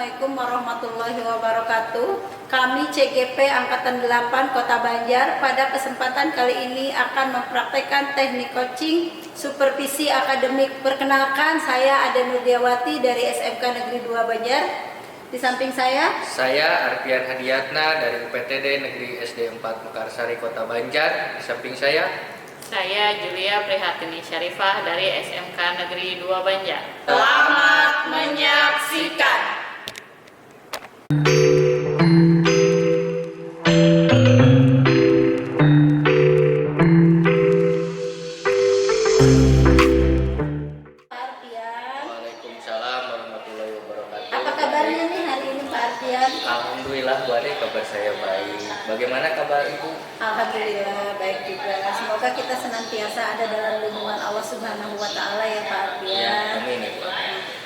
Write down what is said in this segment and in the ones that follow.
Assalamualaikum warahmatullahi wabarakatuh. Kami CGP Angkatan 8 Kota Banjar pada kesempatan kali ini akan mempraktekkan teknik coaching supervisi akademik. Perkenalkan, saya Ade Nurdiawati dari SMK Negeri 2 Banjar. Di samping saya Arfian Hadiatna dari UPTD Negeri SD 4 Mekarsari Kota Banjar. Di samping saya Julia Prihatini Syarifah dari SMK Negeri 2 Banjar. Selamat menyaksikan. Waalaikumsalam warahmatullahi wabarakatuh. Apa kabarnya nih hari ini Pak Arfian? Alhamdulillah Bu Ade, kabar saya baik. Bagaimana kabar Ibu? Alhamdulillah baik juga. Semoga kita senantiasa ada dalam lindungan Allah Subhanahu wa taala ya Pak Arfian. Ya, amin ya Bu.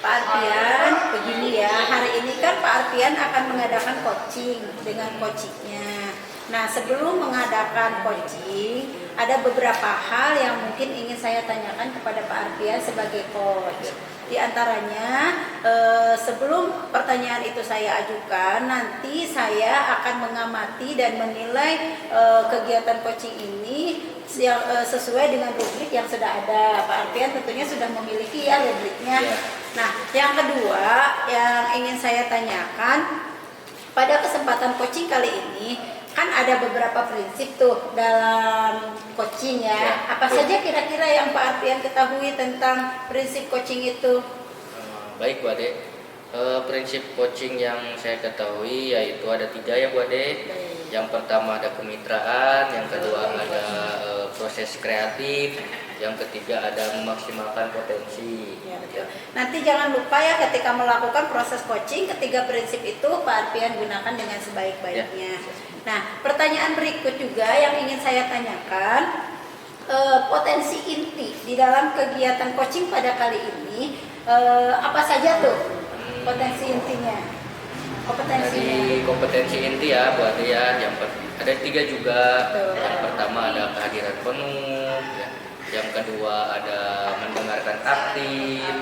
Pak Arfian, begini ya, hari ini kan Pak Arfian akan mengadakan coaching dengan coachingnya. Nah, sebelum mengadakan coaching, ada beberapa hal yang mungkin ingin saya tanyakan kepada Pak Arfian sebagai coach. Di antaranya, sebelum pertanyaan itu saya ajukan, nanti saya akan mengamati dan menilai kegiatan coaching ini sesuai dengan rubrik yang sudah ada. Pak Arfian tentunya sudah memiliki ya rubriknya. Nah, yang kedua yang ingin saya tanyakan, pada kesempatan coaching kali ini kan ada beberapa prinsip tuh dalam coaching ya. Apa saja kira-kira yang Pak Arfian ketahui tentang prinsip coaching itu? Baik Bu Ade. Prinsip coaching yang saya ketahui yaitu ada 3 ya Bu Ade. Yang pertama ada kemitraan, yang kedua ada proses kreatif, yang ketiga ada memaksimalkan potensi. Ya. Nanti jangan lupa ya ketika melakukan proses coaching, ketiga prinsip itu Pak Arfian gunakan dengan sebaik-baiknya. Nah, pertanyaan berikut juga yang ingin saya tanyakan, potensi inti di dalam kegiatan coaching pada kali ini apa saja tuh potensi intinya? Jadi kompetensi inti ya Bu Ade ya, ada 3 juga. Yang pertama ada kehadiran penuh, ya. Yang kedua ada mendengarkan aktif,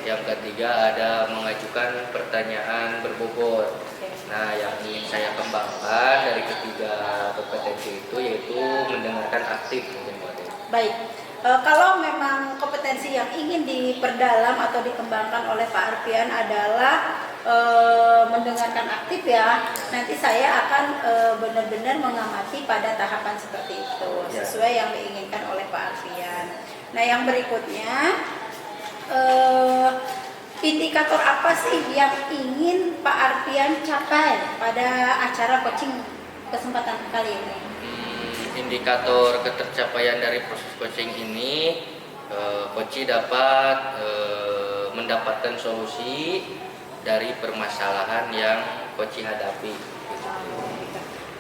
yang ketiga ada mengajukan pertanyaan berbobot. Nah, yang ingin saya kembangkan dari ketiga kompetensi itu yaitu mendengarkan aktif mungkin Bu Ade. Baik. Kalau memang kompetensi yang ingin diperdalam atau dikembangkan oleh Pak Arfian adalah mendengarkan aktif ya, nanti saya akan benar-benar mengamati pada tahapan seperti itu sesuai yang diinginkan oleh Pak Arfian. Nah, yang berikutnya, indikator apa sih yang ingin Pak Arfian capai pada acara coaching kesempatan kali ini? Indikator ketercapaian dari proses coaching ini, coach dapat mendapatkan solusi dari permasalahan yang coach hadapi.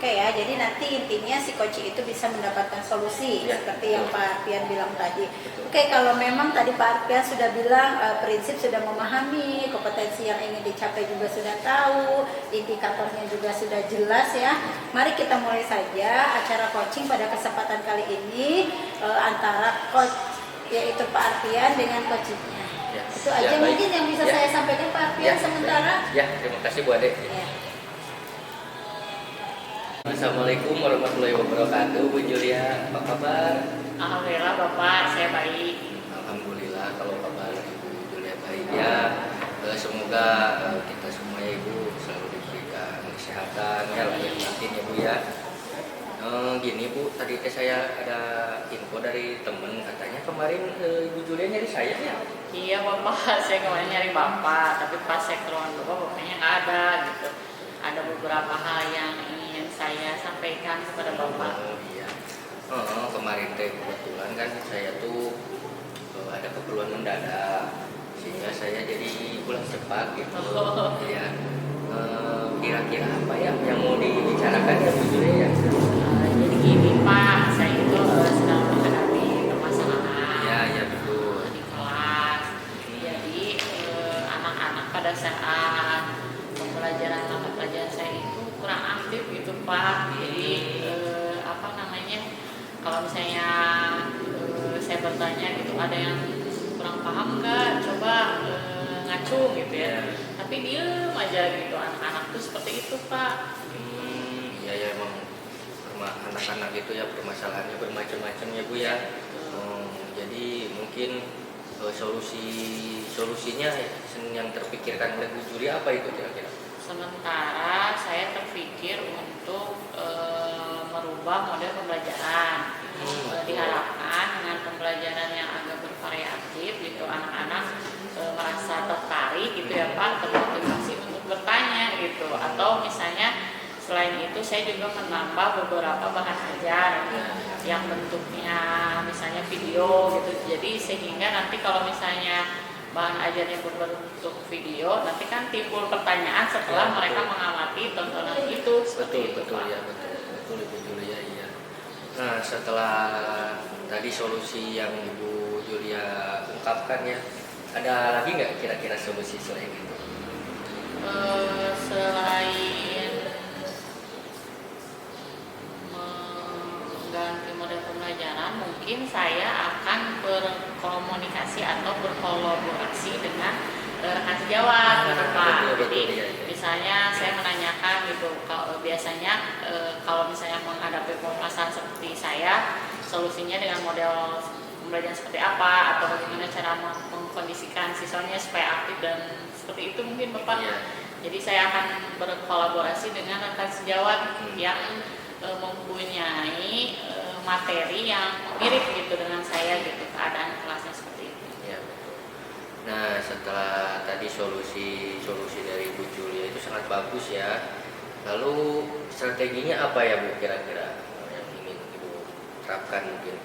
Oke ya, jadi nanti intinya si coach itu bisa mendapatkan solusi seperti yang Pak Arfian bilang tadi. Oke, kalau memang tadi Pak Arfian sudah bilang prinsip sudah memahami, kompetensi yang ingin dicapai juga sudah tahu, indikatornya juga sudah jelas ya. Mari kita mulai saja acara coaching pada kesempatan kali ini antara coach yaitu Pak Arfian dengan coachingnya. Itu aja mungkin yang bisa saya sampaikan Pak Arfian sementara. Ya, terima kasih Bu Ade. Assalamualaikum warahmatullahi wabarakatuh. Bu Julia, apa kabar? Alhamdulillah Bapak, saya baik. Alhamdulillah kalau kabar Ibu Julia baik ya. Semoga kita semua ya Ibu selalu diberikan kesehatan ya, lahir batin ya Bu ya. Gini Bu, tadi saya ada info dari temen, katanya kemarin Ibu Julia nyari saya ya. Iya Bapak, saya kemarin nyari Bapak, tapi pas saya ke ruangan Bapak, Bapaknya nggak ada gitu. Ada beberapa hal yang ingin saya sampaikan kepada Bapak. Oh iya. Kemarin kebetulan kan saya tuh ada keperluan mendadak, sehingga saya jadi pulang cepat gitu. Iya. Kira-kira apa ya yang mau dibicarakan ya Bu Julia ya? Jadi gini Pak, saya itu sedang menghadapi permasalahan. Ya betul. Di kelas. Jadi anak-anak pada saat pembelajaran mata pelajaran saya itu kurang aktif gitu Pak. Jadi kalau misalnya saya bertanya gitu, ada yang kurang paham nggak? Coba ngacu gitu ya. Tapi diem aja gitu. itu seperti itu Pak. Ya ya emang anak-anak itu ya permasalahannya bermacam-macam ya Bu ya. Jadi mungkin solusinya yang terpikirkan oleh Bu Juli apa itu kira-kira? Sementara saya terpikir untuk merubah model pembelajaran. Diharapkan dengan pembelajaran yang agak bervariatif gitu, anak-anak merasa tertarik gitu ya Pak, termotivasi untuk bertanya gitu. Atau misalnya selain itu saya juga menambah beberapa bahan ajar yang bentuknya misalnya video gitu. Jadi sehingga nanti kalau misalnya bahan ajarnya berbentuk video, nanti kan timbul pertanyaan setelah mereka mengamati tontonan itu. Betul ya, betul Ibu Julia iya. Nah setelah tadi solusi yang Ibu Julia ungkapkan ya, ada lagi nggak kira-kira solusi selain itu? Selain mengganti model pembelajaran, mungkin saya akan berkomunikasi atau berkolaborasi dengan rekan sejawat gitu Pak. Jadi misalnya saya menanyakan gitu, biasanya kalau misalnya menghadapi permasalahan seperti saya, solusinya dengan model pembelajaran seperti apa, atau bagaimana cara mengkondisikan siswanya supaya aktif dan seperti itu mungkin Bapak. Jadi saya akan berkolaborasi dengan rekan sejawat yang mempunyai materi yang mirip gitu dengan saya gitu, keadaan kelasnya seperti itu. Ya, betul. Nah setelah tadi solusi dari Bu Julia itu sangat bagus ya. Lalu strateginya apa ya Bu kira-kira yang ingin Ibu terapkan mungkin?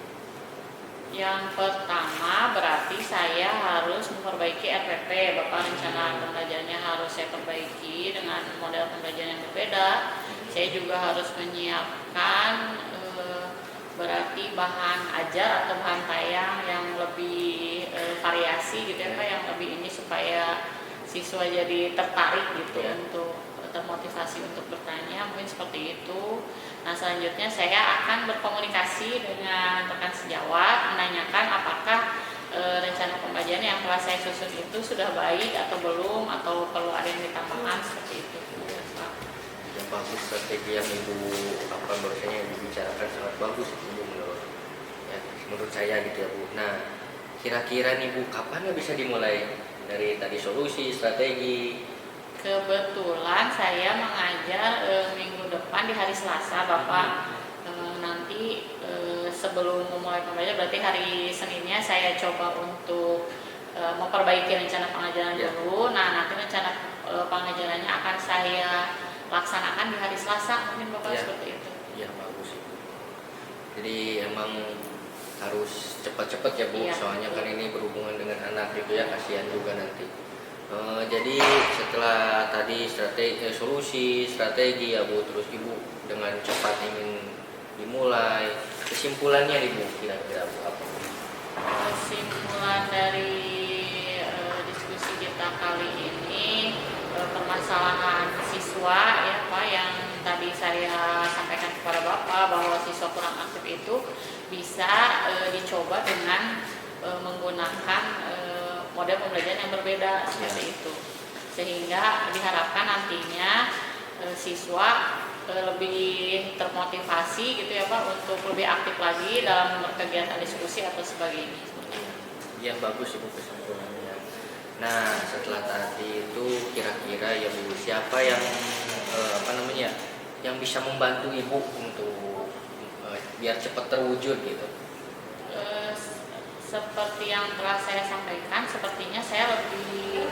Yang pertama berarti saya harus memperbaiki RPP. Bapak, rencana pembelajarannya harus saya perbaiki dengan model pembelajaran yang berbeda. Saya juga harus menyiapkan berarti bahan ajar atau bahan tayang yang lebih variasi gitu ya Pak, yang lebih ini supaya siswa jadi tertarik gitu untuk termotivasi untuk bertanya, mungkin seperti itu. Nah selanjutnya saya akan berkomunikasi dengan rekan sejawat, menanyakan apakah rencana pembelajaran yang telah saya susun itu sudah baik atau belum, atau perlu ada yang ditambahkan seperti itu. Yang bagus strategi yang Ibu bahwasanya yang dibicarakan sangat bagus Ibu menurut saya gitu ya Bu. Nah kira-kira nih Bu kapan bisa dimulai dari tadi solusi strategi? Kebetulan saya mengajar minggu depan di hari Selasa Bapak. Nanti sebelum memulai pembelajaran berarti hari Seninnya saya coba untuk memperbaiki rencana pengajaran dulu. Nah nanti rencana pengajarannya akan saya laksanakan di hari Selasa mungkin Bapak seperti itu. Iya bagus Ibu. Jadi emang harus cepat-cepat ya Bu, soalnya kan ini berhubungan dengan anak gitu ya, kasihan juga nanti. Jadi setelah tadi strategi ya Bu, terus Ibu dengan cepat ingin dimulai, kesimpulannya nih Bu kira-kira Bu apa? Kesimpulan dari diskusi kita kali ini, permasalahan siswa ya Pak yang tadi saya sampaikan kepada Bapak bahwa siswa kurang aktif itu bisa dicoba dengan menggunakan model pembelajaran yang berbeda seperti itu, sehingga diharapkan nantinya siswa lebih termotivasi gitu ya Pak untuk lebih aktif lagi dalam kegiatan diskusi atau sebagainya. Ya bagus Ibu kesimpulannya. Nah setelah tadi itu kira-kira ya Bu siapa yang yang bisa membantu Ibu untuk biar cepat terwujud gitu? Seperti yang telah saya sampaikan, sepertinya saya lebih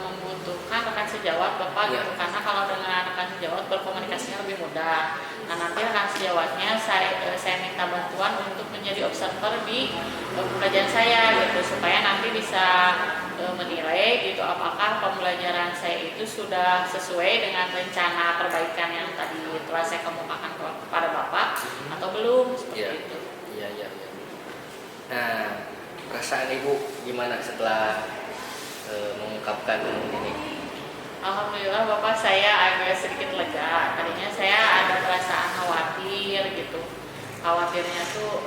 membutuhkan rekan sejawat Bapak gitu, karena kalau dengan rekan sejawat berkomunikasinya lebih mudah. Nah nanti rekan sejawatnya saya minta bantuan untuk menjadi observer di pembelajaran saya gitu, supaya nanti bisa menilai gitu apakah pembelajaran saya itu sudah sesuai dengan rencana perbaikan yang tadi telah saya kemukakan kepada Bapak atau belum seperti itu. Iya. Nah, perasaan Ibu gimana setelah mengungkapkan ini? Alhamdulillah Bapak, saya agak sedikit lega. Tadinya saya ada perasaan khawatir gitu. Khawatirnya tuh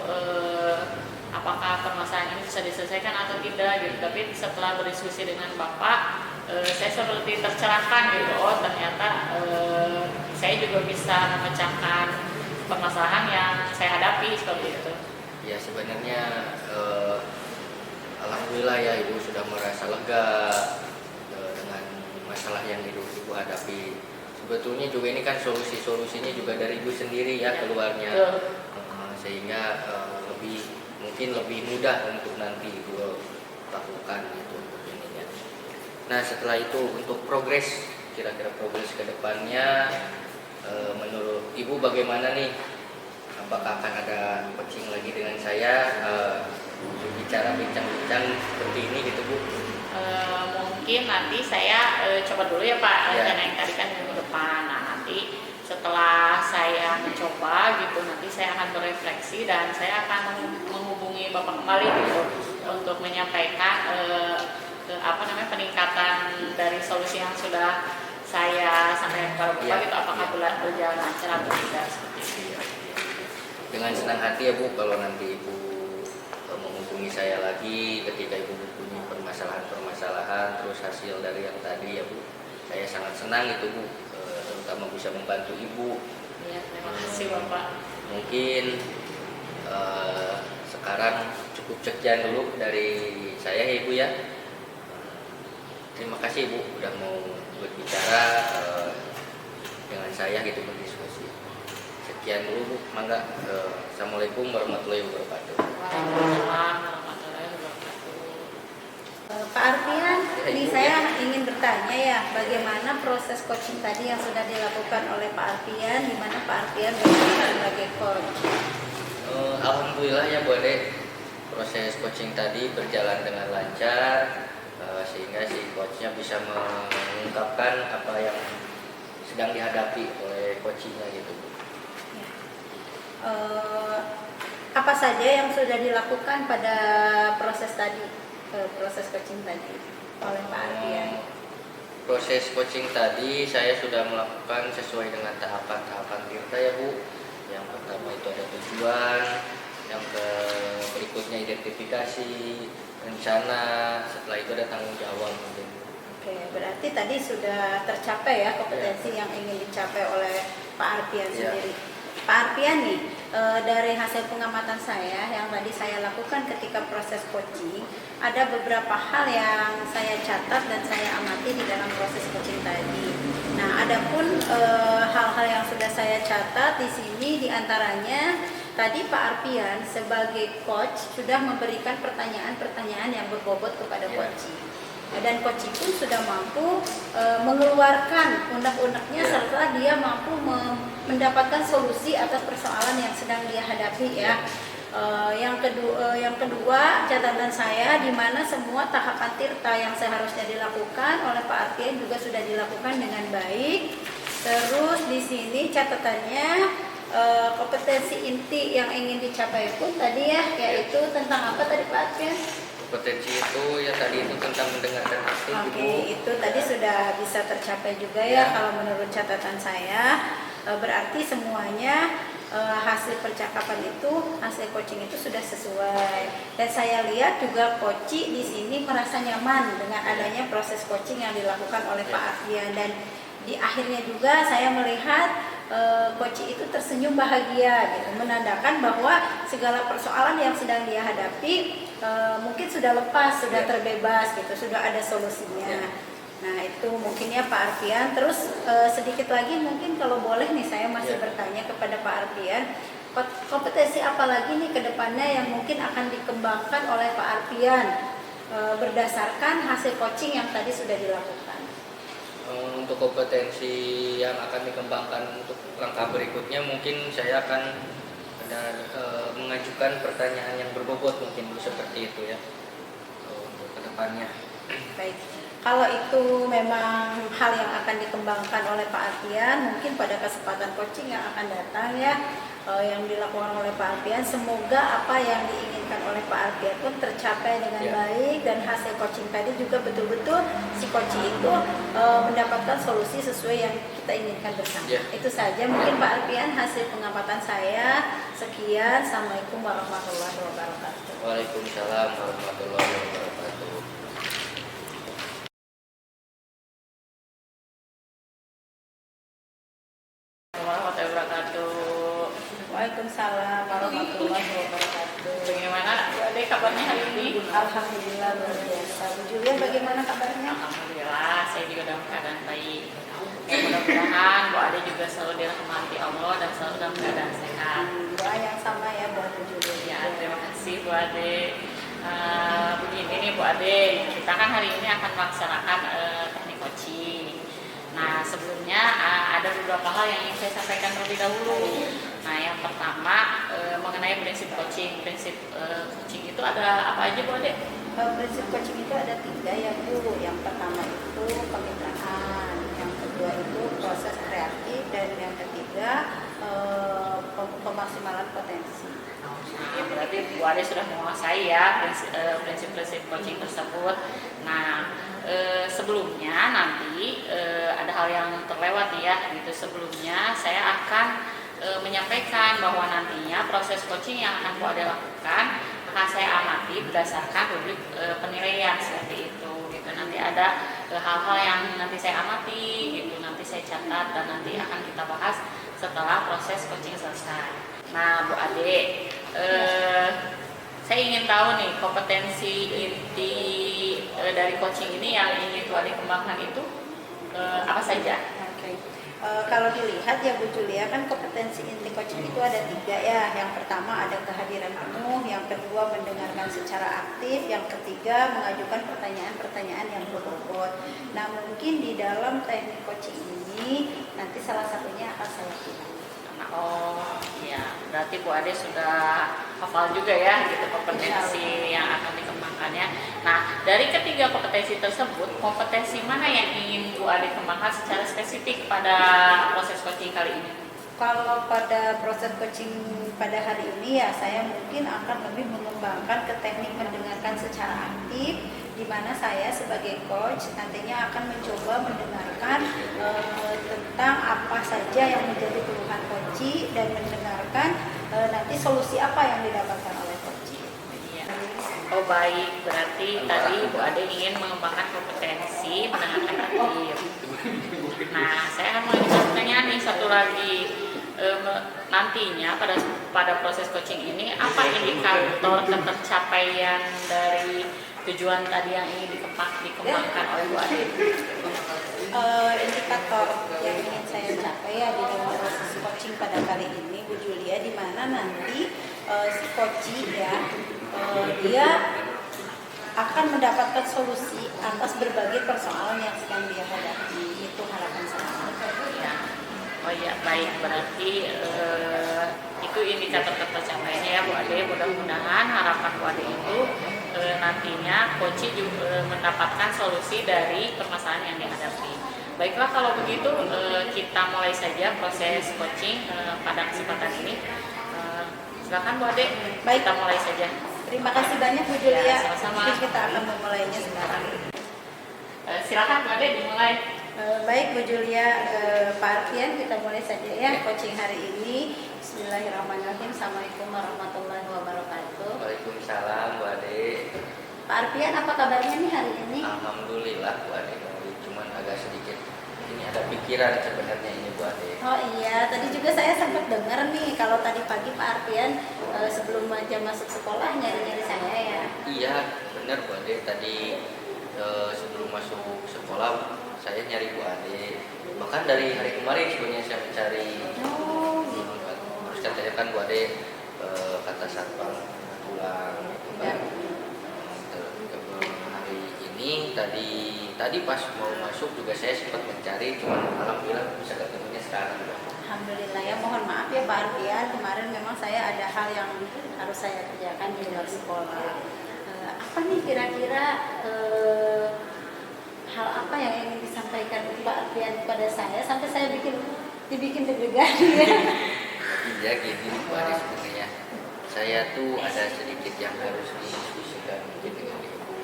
apakah permasalahan ini bisa diselesaikan atau tidak gitu. Tapi setelah berdiskusi dengan Bapak, saya seperti tercerahkan gitu. Oh ternyata saya juga bisa memecahkan permasalahan yang saya hadapi seperti itu. Ya sebenarnya alhamdulillah ya Ibu sudah merasa lega dengan masalah yang Ibu hadapi. Sebetulnya juga ini kan solusinya juga dari Ibu sendiri ya keluarnya. Sehingga mungkin lebih mudah untuk nanti Ibu lakukan gitu untuk ininya. Nah setelah itu untuk kira-kira progres ke depannya menurut Ibu bagaimana nih? Apakah akan ada coaching lagi dengan saya untuk bincang-bincang seperti ini gitu Bu? Mungkin nanti saya coba dulu ya Pak, Ya. rencana yang tadi kan minggu depan. Nah nanti setelah saya mencoba gitu, nanti saya akan berefleksi dan saya akan menghubungi Bapak kembali gitu untuk menyampaikan peningkatan dari solusi yang sudah saya sampaikan kepada Bapak Ya. gitu, apakah berjalan lancar atau tidak seperti itu. Dengan senang hati ya Bu kalau nanti Ibu menghubungi saya lagi ketika Ibu mempunyai permasalahan terus hasil dari yang tadi ya Bu. Saya sangat senang itu Bu, terutama bisa membantu Ibu. Ya, terima kasih Bapak. Mungkin sekarang cukup sekian dulu dari saya ya Ibu ya. Terima kasih Ibu udah mau berbicara dengan saya gitu berdiskusi. Sekian dulu Bu, mangga. Assalamualaikum warahmatullahi wabarakatuh. Waalaikumsalam warahmatullahi wabarakatuh. Pak Arfian, ini saya ingin bertanya ya, bagaimana proses coaching tadi yang sudah dilakukan oleh Pak Arfian, di mana Pak Arfian berperan sebagai coach. Alhamdulillah ya Bu Ade, proses coaching tadi berjalan dengan lancar sehingga si coachnya bisa mengungkapkan apa yang sedang dihadapi oleh coachingnya gitu Bu. Apa saja yang sudah dilakukan pada proses tadi, proses coaching tadi oleh Pak Arfian? Proses coaching tadi saya sudah melakukan sesuai dengan tahapan-tahapan Tirta ya Bu. Yang pertama itu ada tujuan, yang berikutnya identifikasi, rencana, setelah itu ada tanggung jawab mungkin. Oke, berarti tadi sudah tercapai ya kompetensi yang ingin dicapai oleh Pak Arfian sendiri. Pak Arfian nih, dari hasil pengamatan saya yang tadi saya lakukan ketika proses coaching, ada beberapa hal yang saya catat dan saya amati di dalam proses coaching tadi. Nah, adapun hal-hal yang sudah saya catat di sini diantaranya tadi Pak Arfian sebagai coach sudah memberikan pertanyaan-pertanyaan yang berbobot kepada coaching. Dan coaching pun sudah mampu mengeluarkan unek-uneknya serta dia mampu mendapatkan solusi atas persoalan yang sedang dia hadapi ya. Yang kedua catatan saya di mana semua tahapan tirta yang seharusnya dilakukan oleh Pak Arfian juga sudah dilakukan dengan baik. Terus di sini catatannya kompetensi inti yang ingin dicapai pun tadi ya, yaitu tentang apa tadi Pak Arfian? Kompetensi itu ya tadi itu tentang mendengarkan hati. Oke, itu tadi sudah bisa tercapai juga ya kalau menurut catatan saya. Berarti semuanya hasil percakapan itu, hasil coaching itu sudah sesuai. Dan saya lihat juga coach di sini merasa nyaman dengan adanya proses coaching yang dilakukan oleh Pak Arfian, dan di akhirnya juga saya melihat coach itu tersenyum bahagia gitu, menandakan bahwa segala persoalan yang sedang dia hadapi mungkin sudah lepas, sudah terbebas gitu, sudah ada solusinya. Nah itu mungkin ya Pak Arfian. Terus sedikit lagi mungkin kalau boleh nih saya masih bertanya kepada Pak Arfian, kompetensi apa lagi nih ke depannya yang mungkin akan dikembangkan oleh Pak Arfian berdasarkan hasil coaching yang tadi sudah dilakukan? Untuk kompetensi yang akan dikembangkan untuk langkah berikutnya mungkin saya akan mengajukan pertanyaan yang berbobot mungkin seperti itu ya untuk kedepannya. Baik, kalau itu memang hal yang akan dikembangkan oleh Pak Arfian, mungkin pada kesempatan coaching yang akan datang ya, yang dilakukan oleh Pak Arfian, semoga apa yang diinginkan oleh Pak Arfian pun tercapai dengan baik, dan hasil coaching tadi juga betul-betul si coaching itu mendapatkan solusi sesuai yang kita inginkan bersama. Itu saja mungkin Pak Arfian hasil pengamatan saya. Sekian, Assalamualaikum warahmatullahi wabarakatuh. Waalaikumsalam warahmatullahi wabarakatuh. Waalaikumsalam warahmatullahi wabarakatuh. Bagaimana Bu Ade kabarnya hari ini? Alhamdulillah luar biasa. Bu Julia bagaimana kabarnya? Alhamdulillah, saya juga dalam keadaan baik. Ya, mudah-mudahan Bu Ade juga selalu dirahmati Allah dan selalu dalam keadaan sehat. Doa yang sama ya buat Bu Julia. Ya, terima kasih Bu Ade. Begini nih Bu Ade, kita kan hari ini akan melaksanakan teknik coaching. Nah, sebelumnya ada beberapa hal yang ingin saya sampaikan terlebih dahulu. Nah, yang pertama mengenai prinsip coaching. Prinsip coaching itu ada apa aja Bu Ade? Prinsip coaching itu ada 3 ya Bu. Yang pertama itu kemitraan, yang kedua itu proses kreatif, dan yang ketiga pemaksimalan potensi. Nah, berarti Bu Ade sudah menguasai ya prinsip-prinsip coaching tersebut. Nah, sebelumnya nanti ada hal yang terlewat ya. Gitu sebelumnya saya akan menyampaikan bahwa nantinya proses coaching yang akan Bu Ade lakukan akan saya amati berdasarkan rubrik penilaian seperti itu. Gitu nanti ada hal-hal yang nanti saya amati, gitu nanti saya catat dan nanti akan kita bahas setelah proses coaching selesai. Nah, Bu Ade, saya ingin tahu nih kompetensi inti dari coaching ini yang ingin Bu Ade kembangkan itu apa saja? Oke. Kalau dilihat ya Bu Julia, kan kompetensi inti coaching itu ada 3 ya. Yang pertama ada kehadiran penuh, yang kedua mendengarkan secara aktif, yang ketiga mengajukan pertanyaan-pertanyaan yang berbobot. Nah, mungkin di dalam teknik coaching ini nanti salah satunya akan saya pilih. Oh iya, berarti Bu Ade sudah hafal juga ya gitu kompetensi yang akan dikembangkannya. Nah, dari ketiga kompetensi tersebut, kompetensi mana yang ingin Bu Ade kembangkan secara spesifik pada proses coaching kali ini? Kalau pada proses coaching pada hari ini ya, saya mungkin akan lebih mengembangkan ke teknik mendengarkan secara aktif, di mana saya sebagai coach nantinya akan mencoba mendengarkan tentang apa saja yang menjadi keluhan coach dan mendengarkan nanti solusi apa yang didapatkan oleh coach. Iya. Oh baik, berarti tadi Bu Ade ingin mengembangkan kompetensi mendengarkan aktif. Nah, saya akan mengajukan pertanyaan nih satu lagi. Nantinya pada proses coaching ini apa indikator ketercapaian dari tujuan tadi yang ingin dikembangkan oleh Bu Ade? Indikator yang ingin saya capai ya di dalam proses coaching pada kali ini Bu Julia, di mana nanti si coaching ya dia akan mendapatkan solusi atas berbagai persoalan yang sedang dia hadapi. Itu harapan saya. Ya. Oh iya, baik, berarti itu indikator tercapainya ya Bu Ade. Mudah-mudahan harapan Bu Ade itu nantinya coach juga mendapatkan solusi dari permasalahan yang dihadapi. Baiklah, kalau begitu kita mulai saja proses coaching pada kesempatan ini. Silakan Bu Ade, Baik. kita mulai saja. Terima kasih banyak Bu Julia. Ya, sama-sama. Mungkin kita akan memulainya sekarang. Silakan Bu Ade dimulai. Baik Bu Julia, Pak Arfian, kita mulai saja ya coaching hari ini. Bismillahirrahmanirrahim. Assalamualaikum warahmatullahi wabarakatuh. Waalaikumsalam Bu Ade. Pak Arfian, apa kabarnya nih hari ini? Alhamdulillah Bu Ade, cuman agak sedikit ini ada pikiran sebenarnya ini Bu Ade. Oh iya, tadi juga saya sempat dengar nih kalau tadi pagi Pak Arfian sebelum aja masuk sekolah nyari-nyari saya ya. Iya benar Bu Ade, tadi sebelum masuk sekolah saya nyari Bu Ade, bahkan dari hari kemarin sebenarnya saya mencari. Oh, Terus katanya kan Bu Ade kata satpam pulang gitu kan. Hari ini tadi pas mau masuk juga saya sempat mencari, cuman alhamdulillah bisa ketemunya sekarang. Alhamdulillah ya, mohon maaf ya Pak Arfian, kemarin memang saya ada hal yang harus saya kerjakan di luar sekolah. Apa nih kira-kira hal apa yang ingin disampaikan Pak Arfian kepada saya sampai saya dibikin deg-degan ya? Iya gini Bu Ade, sebenarnya saya tuh ada sedikit yang harus didiskusikan mungkin dengan Ibu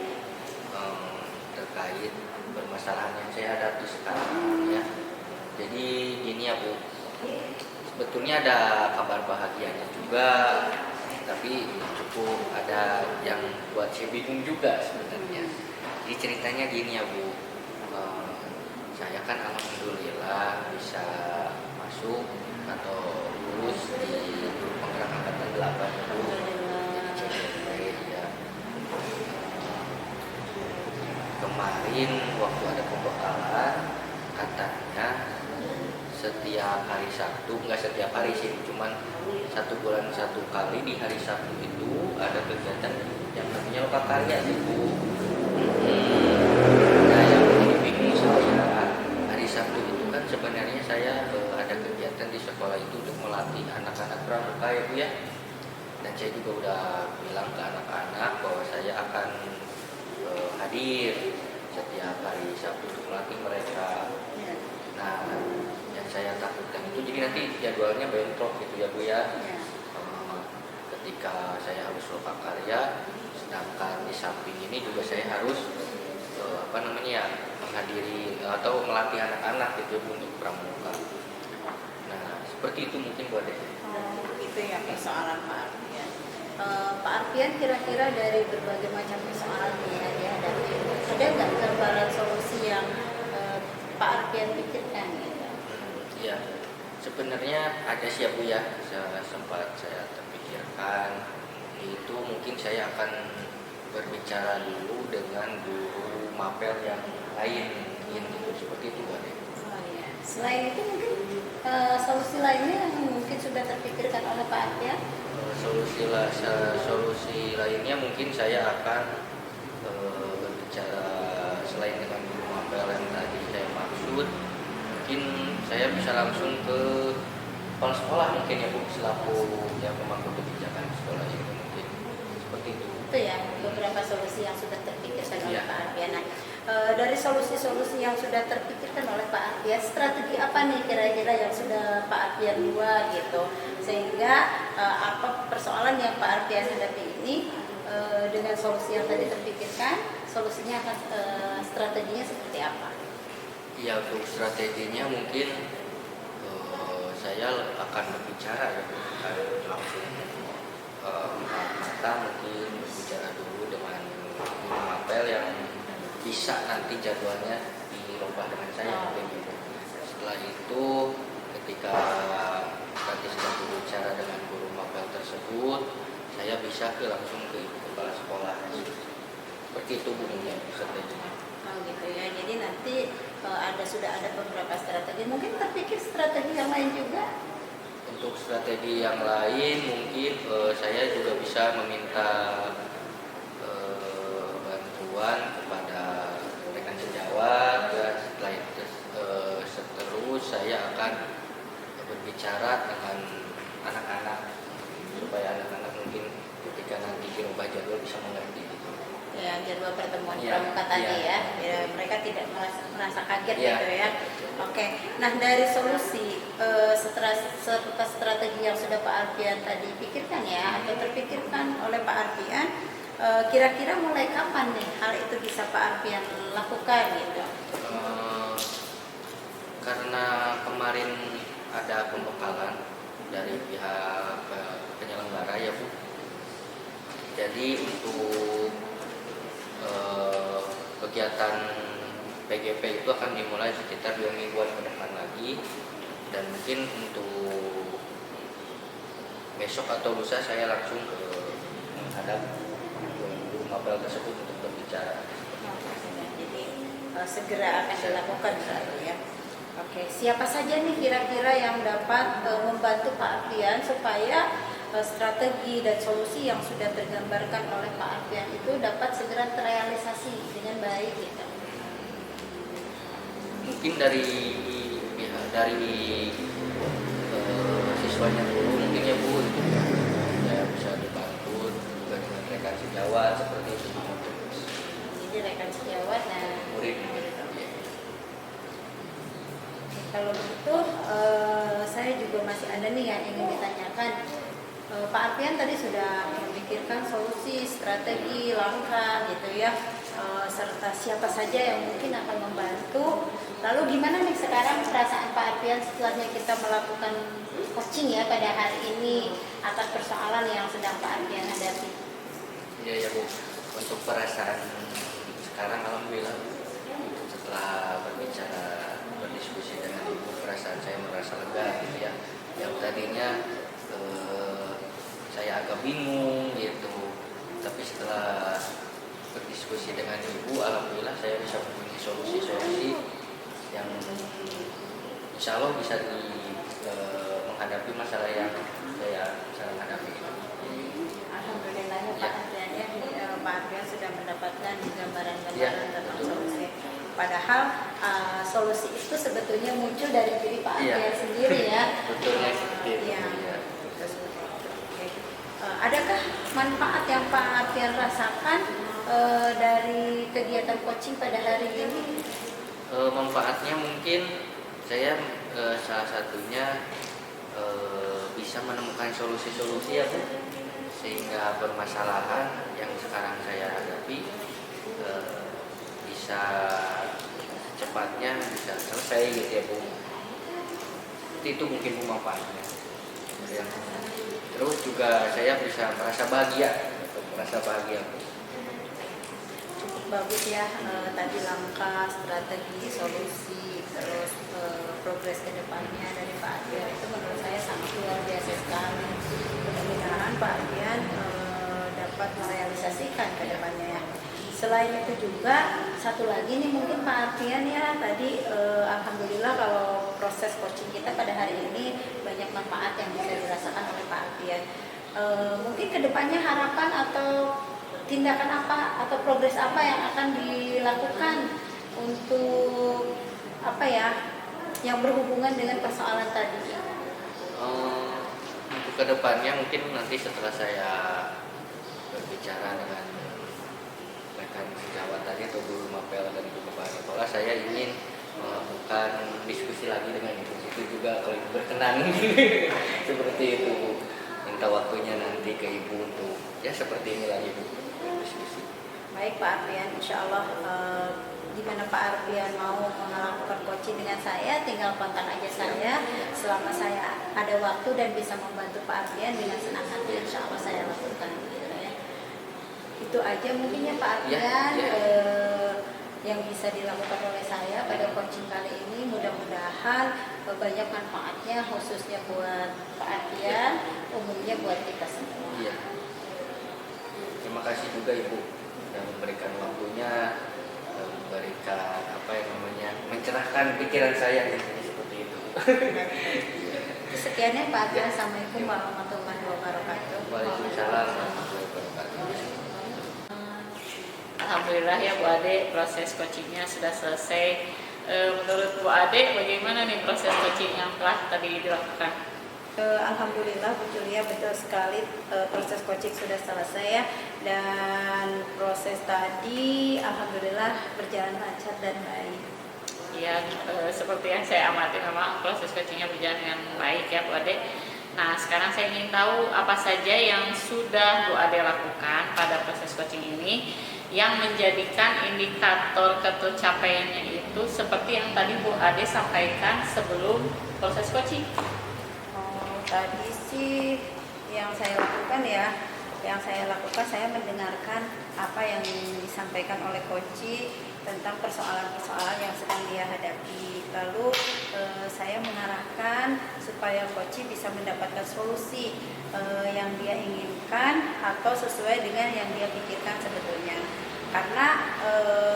terkait permasalahan yang saya hadapi sekarang ya. Jadi gini ya Bu, sebetulnya ada kabar bahagianya juga, tapi cukup ada yang buat saya bingung juga sebenarnya. Jadi ceritanya gini ya Bu, saya kan alhamdulillah bisa masuk atau lulus di penggerak angkatan 8 itu jadi CGP ya. Kemarin waktu ada pembekalan katanya setiap hari Sabtu, nggak setiap hari sih, cuman 1 bulan 1 kali di hari Sabtu itu ada kegiatan yang namanya lokakarya Bu. Nah yang ini bingung saya, hari Sabtu itu kan sebenarnya saya ada kegiatan di sekolah itu untuk melatih anak-anak pramuka ya Bu ya. Dan saya juga udah bilang ke anak-anak bahwa saya akan hadir setiap hari Sabtu untuk melatih mereka. Nah yang saya takutkan itu jadi nanti jadwalnya bentrok gitu ya Bu ya. Ketika saya harus lokakarya, sedangkan di samping ini juga saya harus menghadiri atau melatih anak-anak gitu untuk pramuka. Nah seperti itu mungkin Bu Ade. Itu ya persoalan Pak Arfian. Pak Arfian kira-kira dari berbagai macam persoalan yang dihadapi, ada nggak gambaran solusi yang Pak Arfian pikirkan gitu? Iya, sebenarnya ada sih ya Bu ya, sempat saya terpikirkan, itu mungkin saya akan berbicara dulu dengan guru mapel yang lain, gitu, seperti itu Bu Ade. Oh, iya. Selain itu mungkin solusi lainnya yang mungkin sudah terpikirkan oleh Pak Arfian? Solusi lainnya mungkin saya akan berbicara selain dengan guru mapel yang tadi saya maksud, mungkin saya bisa langsung ke kepala sekolah mungkin ya Bu, selaku yang pemangku kebijakan sekolah itu mungkin seperti itu. Itu ya beberapa solusi yang sudah terpikirkan oleh Iya. Pak Arfian. Nah, dari solusi-solusi yang sudah terpikirkan oleh Pak Arfian, strategi apa nih kira-kira yang sudah Pak Arfian buat gitu, sehingga apa persoalan yang Pak Arfian hadapi ini dengan solusi yang tadi terpikirkan, solusinya akan strateginya seperti apa? Ya untuk strateginya mungkin saya akan berbicara ya, akan langsung mata mungkin berbicara dulu dengan guru mapel yang bisa nanti jadwalnya dirubah dengan saya mungkin gitu. Setelah itu ketika nanti sedang berbicara dengan guru mapel tersebut, saya bisa langsung ke ibu kepala sekolah. Seperti itu Bu mungkin strateginya. Oh gitu ya. Jadi nanti sudah ada beberapa strategi. Mungkin terpikir strategi yang lain juga. Untuk strategi yang lain mungkin saya juga bisa meminta bantuan kepada rekan sejawat ya. Setelah itu seterus saya akan berbicara dengan anak-anak supaya anak-anak mungkin ketika nanti dirubah jadwal bisa mengerti gitu. Ya, jadwal pertemuan Ya, pramuka tadi ya. ya, mereka tidak merasa kaget Ya. gitu ya. Oke, nah dari solusi serta strategi yang sudah Pak Arfian tadi pikirkan ya atau terpikirkan oleh Pak Arfian, kira-kira mulai kapan nih hal itu bisa Pak Arfian lakukan gitu? Karena kemarin ada pembekalan dari pihak penyelenggara ya Bu. Jadi untuk kegiatan PGP itu akan dimulai sekitar 2 mingguan ke depan lagi, dan mungkin untuk besok atau lusa saya langsung menghadap guru mapel tersebut untuk berbicara. Jadi segera akan dilakukan berarti ya. Oke, siapa saja nih kira-kira yang dapat membantu Pak Arfian supaya strategi dan solusi yang sudah tergambarkan oleh Pak Arfian itu dapat segera terrealisasi dengan baik gitu. Mungkin dari siswanya dulu mungkin ya Bu, itu ya bisa dibantu juga dengan rekan sejawat seperti itu. Jadi rekan sejawat dan Murid. kalau begitu saya juga masih ada nih yang ingin ditanyakan. Pak Arfian tadi sudah memikirkan solusi, strategi, langkah gitu ya, serta siapa saja yang mungkin akan membantu. Lalu gimana nih sekarang perasaan Pak Arfian setelahnya kita melakukan coaching ya pada hari ini atas persoalan yang sedang Pak Arfian hadapi? Iya ya Bu, untuk perasaan sekarang alhamdulillah setelah berdiskusi dengan Ibu, perasaan saya merasa lega. bingung gitu. Tapi setelah berdiskusi dengan ibu, alhamdulillah saya bisa mempunyai solusi-solusi yang insya Allah bisa menghadapi masalah yang saya sedang hadapi. Alhamdulillah ya Pak Adrian ya, Pak Adrian sudah mendapatkan gambaran-gambaran Ya, tentang betul. solusi. Padahal solusi itu sebetulnya muncul dari diri Pak Iya. Adrian sendiri ya. Betulnya seperti itu. Iya. Ya. Oke. Adakah manfaat yang Pak Adrian rasakan dari kegiatan coaching pada hari ini? Manfaatnya mungkin saya salah satunya bisa menemukan solusi-solusi ya Bu, sehingga permasalahan yang sekarang saya hadapi bisa cepatnya bisa selesai gitu ya Bu. Itu mungkin Bu manfaatnya ya. Terus juga saya bisa merasa bahagia Bu. Cukup bagus ya, tadi langkah, strategi, solusi, terus progres ke depannya dari Pak Adrian itu menurut saya sangat luar biasa sekali. Mudah-mudahan Pak Adrian dapat merealisasikan ke depannya ya. Selain itu juga satu lagi nih mungkin Pak Adrian ya, tadi alhamdulillah kalau proses coaching kita pada hari ini banyak manfaat yang bisa dirasakan oleh Pak Adrian. Mungkin kedepannya harapan atau tindakan apa atau progres apa yang akan dilakukan untuk apa ya yang berhubungan dengan persoalan tadi? Untuk kedepannya mungkin nanti setelah saya berbicara dengan rekan sejawat tadi atau guru mapel dan guru kepala sekolah, saya ingin melakukan diskusi lagi dengan ibu. Itu juga kalau ibu berkenan seperti itu, minta waktunya nanti ke ibu untuk ya seperti ini lagi Bu, diskusi. Baik Pak Arfian, insya Allah di mana Pak Arfian mau melakukan coaching dengan saya, tinggal kontak aja saya. Selama saya ada waktu dan bisa membantu Pak Arfian dengan senang hati, insya Allah saya lakukan. Itu aja mungkin ya Pak Arfian yang bisa dilakukan oleh saya pada coaching kali ini. Mudah-mudahan banyak manfaatnya, khususnya buat Pak Arfian, umumnya buat kita semua. Iya. Terima kasih juga Ibu yang memberikan waktunya, memberikan apa yang namanya mencerahkan pikiran saya seperti itu. Sekiannya Pak Arfian. Assalamualaikum warahmatullahi wabarakatuh. Waalaikumsalam warahmatullahi wabarakatuh. Alhamdulillah ya Bu Ade, proses coachingnya sudah selesai. Menurut Bu Ade bagaimana nih proses coaching yang telah tadi dilakukan? Alhamdulillah Bu Julia, betul sekali, proses coaching sudah selesai ya, dan proses tadi alhamdulillah berjalan lancar dan baik. Ya, seperti yang saya amati memang proses coachingnya berjalan dengan baik ya Bu Ade. Nah, sekarang saya ingin tahu apa saja yang sudah Bu Ade lakukan pada proses coaching ini yang menjadikan indikator tercapaiannya itu seperti yang tadi Bu Ade sampaikan sebelum proses coaching. Tadi sih yang saya lakukan saya mendengarkan apa yang disampaikan oleh coach tentang persoalan-persoalan yang sedang dia hadapi. Lalu saya mengarahkan supaya coach bisa mendapatkan solusi yang dia inginkan atau sesuai dengan yang dia pikirkan sebetulnya. Karena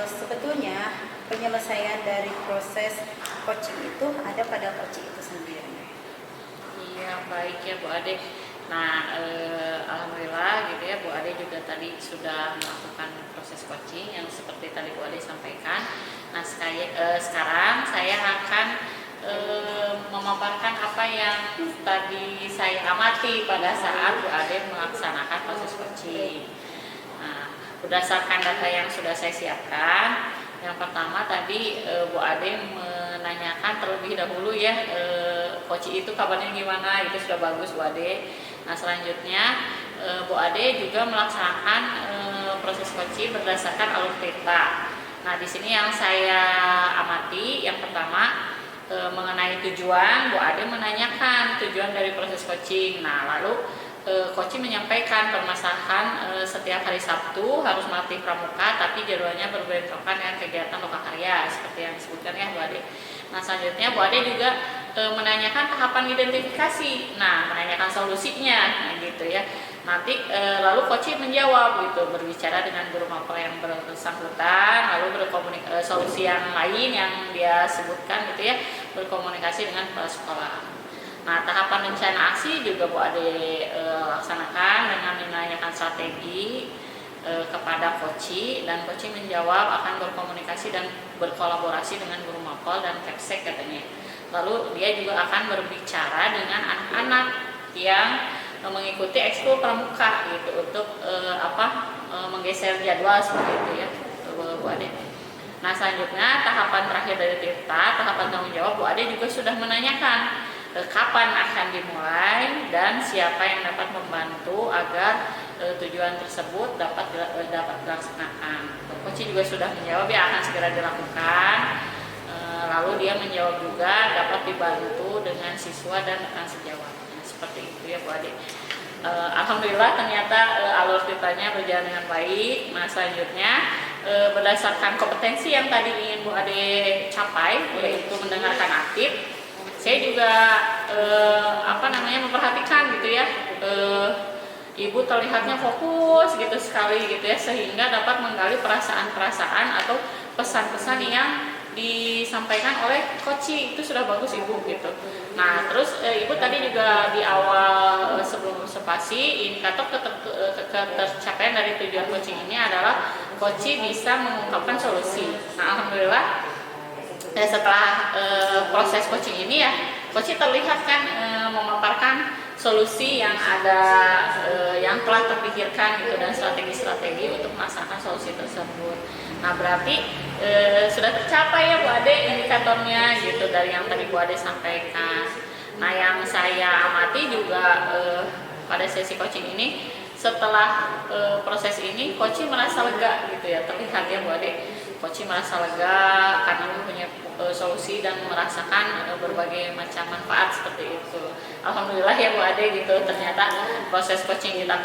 sebetulnya penyelesaian dari proses coaching itu ada pada coach itu sendiri. Iya, baik ya Bu Ade. Nah, alhamdulillah gitu ya Bu Ade juga tadi sudah melakukan proses coaching yang seperti tadi Bu Ade sampaikan. Nah, sekarang saya akan memaparkan apa yang tadi saya amati pada saat Bu Ade melaksanakan proses coaching. Nah, berdasarkan data yang sudah saya siapkan, yang pertama tadi Bu Ade menanyakan terlebih dahulu ya coach itu kabarnya gimana, itu sudah bagus Bu Ade. Nah, selanjutnya Bu Ade juga melaksanakan proses coaching berdasarkan alur cerita. Nah, di sini yang saya amati yang pertama mengenai tujuan, Bu Ade menanyakan tujuan dari proses coaching. Nah, lalu coach menyampaikan permasalahan setiap hari Sabtu harus melatih pramuka, tapi jadwalnya berbentrokan dengan kegiatan lokakarya seperti yang disebutkan ya Bu Ade. Nah, selanjutnya Bu Ade juga menanyakan tahapan identifikasi, nah menanyakan solusinya, nah gitu ya. Nanti lalu coach menjawab gitu, berbicara dengan guru mapel yang bersangkutan, lalu berkomunikasi solusi yang lain yang dia sebutkan gitu ya, berkomunikasi dengan kepala sekolah. Nah, tahapan rencana aksi juga Bu Ade laksanakan dengan menanyakan strategi kepada coach, dan coach menjawab akan berkomunikasi dan berkolaborasi dengan guru mapel dan Kepsek katanya. Lalu dia juga akan berbicara dengan anak-anak yang mengikuti ekskul pramuka gitu untuk menggeser jadwal seperti itu ya Bu Ade. Nah, selanjutnya tahapan terakhir dari Tirta, tahapan tanggung jawab, Bu Ade juga sudah menanyakan kapan akan dimulai dan siapa yang dapat membantu agar tujuan tersebut dapat dilaksanakan. Coach juga sudah menjawab ya akan segera dilakukan. Lalu dia menjawab juga dapat dibantu dengan siswa dan rekan sejawat. Seperti itu ya Bu Ade. Alhamdulillah ternyata alur ceritanya berjalan dengan baik. Nah, selanjutnya berdasarkan kompetensi yang tadi ingin Bu Ade capai, yaitu mendengarkan aktif, saya juga memperhatikan gitu ya, ibu terlihatnya fokus gitu sekali gitu ya, sehingga dapat menggali perasaan-perasaan atau pesan-pesan yang disampaikan oleh coach. Itu sudah bagus ibu gitu. Nah, terus ibu tadi juga di awal sebelum observasi indikator ketercapaian dari tujuan coaching ini adalah coach bisa mengungkapkan solusi. Nah, alhamdulillah setelah proses coaching ini ya, coach terlihat kan memaparkan solusi yang ada, yang telah terpikirkan gitu, dan strategi-strategi untuk melaksanakan solusi tersebut. Nah, berarti sudah tercapai ya Bu Ade indikatornya gitu dari yang tadi Bu Ade sampaikan. Nah, yang saya amati juga pada sesi coaching ini, setelah proses ini coach merasa lega gitu ya, terlihat ya Bu Ade, coach merasa lega karena mempunyai solusi dan merasakan berbagai macam manfaat seperti itu. Alhamdulillah ya Bu Ade gitu, ternyata proses coaching kita